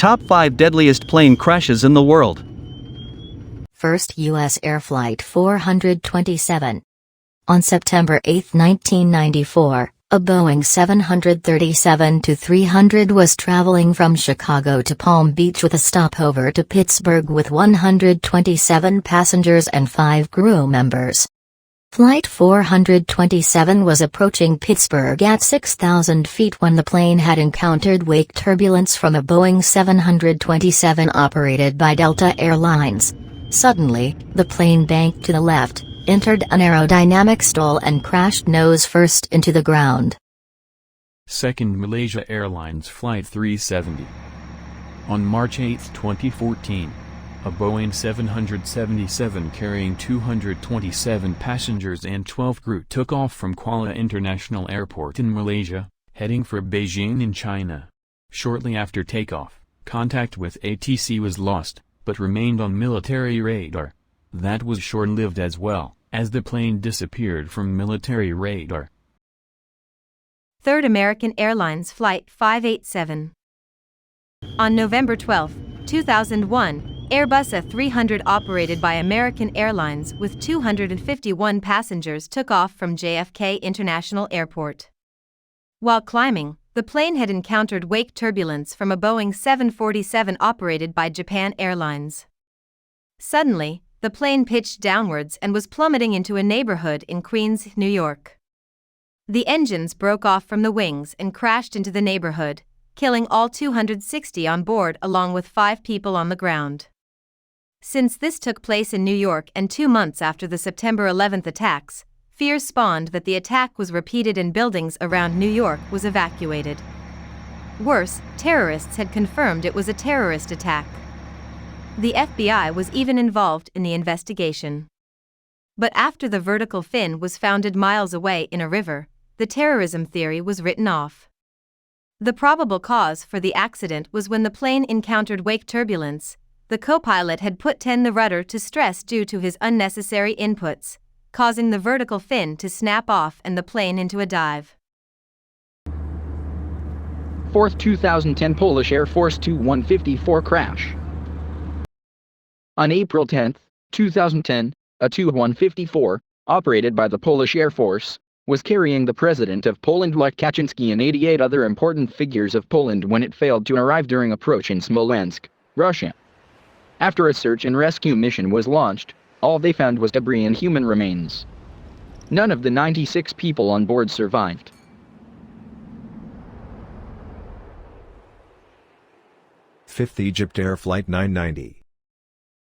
Top 5 deadliest plane crashes in the world. First, USAir Flight 427. On September 8, 1994, a Boeing 737-300 was traveling from Chicago to Palm Beach with a stopover to Pittsburgh with 127 passengers and 5 crew members. Flight 427 was approaching Pittsburgh at 6,000 feet when the plane had encountered wake turbulence from a Boeing 727 operated by Delta Airlines. Suddenly, the plane banked to the left, entered an aerodynamic stall and crashed nose first into the ground. Second, Malaysia Airlines Flight 370. On March 8, 2014, a Boeing 777 carrying 227 passengers and 12 crew took off from Kuala International Airport in Malaysia, heading for Beijing in China. Shortly after takeoff, contact with ATC was lost, but remained on military radar. That was short-lived as well, as the plane disappeared from military radar. Third, American Airlines Flight 587. On November 12, 2001, Airbus A300 operated by American Airlines with 251 passengers took off from JFK International Airport. While climbing, the plane had encountered wake turbulence from a Boeing 747 operated by Japan Airlines. Suddenly, the plane pitched downwards and was plummeting into a neighborhood in Queens, New York. The engines broke off from the wings and crashed into the neighborhood, killing all 260 on board along with 5 people on the ground. Since this took place in New York and 2 months after the September 11 attacks, fears spawned that the attack was repeated and buildings around New York was evacuated. Worse, terrorists had confirmed it was a terrorist attack. The FBI was even involved in the investigation. But after the vertical fin was founded miles away in a river, the terrorism theory was written off. The probable cause for the accident was when the plane encountered wake turbulence, the co-pilot had put the rudder to stress due to his unnecessary inputs, causing the vertical fin to snap off and the plane into a dive. Fourth, 2010 Polish Air Force Tu-154 crash. On April 10, 2010, a Tu-154, operated by the Polish Air Force, was carrying the President of Poland Lech Kaczynski and 88 other important figures of Poland when it failed to arrive during approach in Smolensk, Russia. After a search and rescue mission was launched, all they found was debris and human remains. None of the 96 people on board survived. Fifth, EgyptAir Flight 990.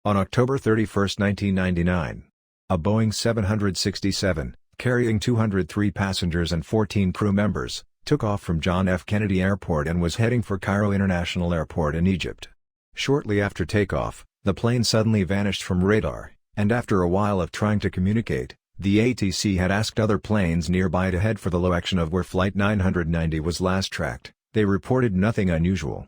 On October 31, 1999, a Boeing 767, carrying 203 passengers and 14 crew members, took off from John F. Kennedy Airport and was heading for Cairo International Airport in Egypt. Shortly after takeoff, the plane suddenly vanished from radar, and after a while of trying to communicate, the ATC had asked other planes nearby to head for the location of where Flight 990 was last tracked. They reported nothing unusual.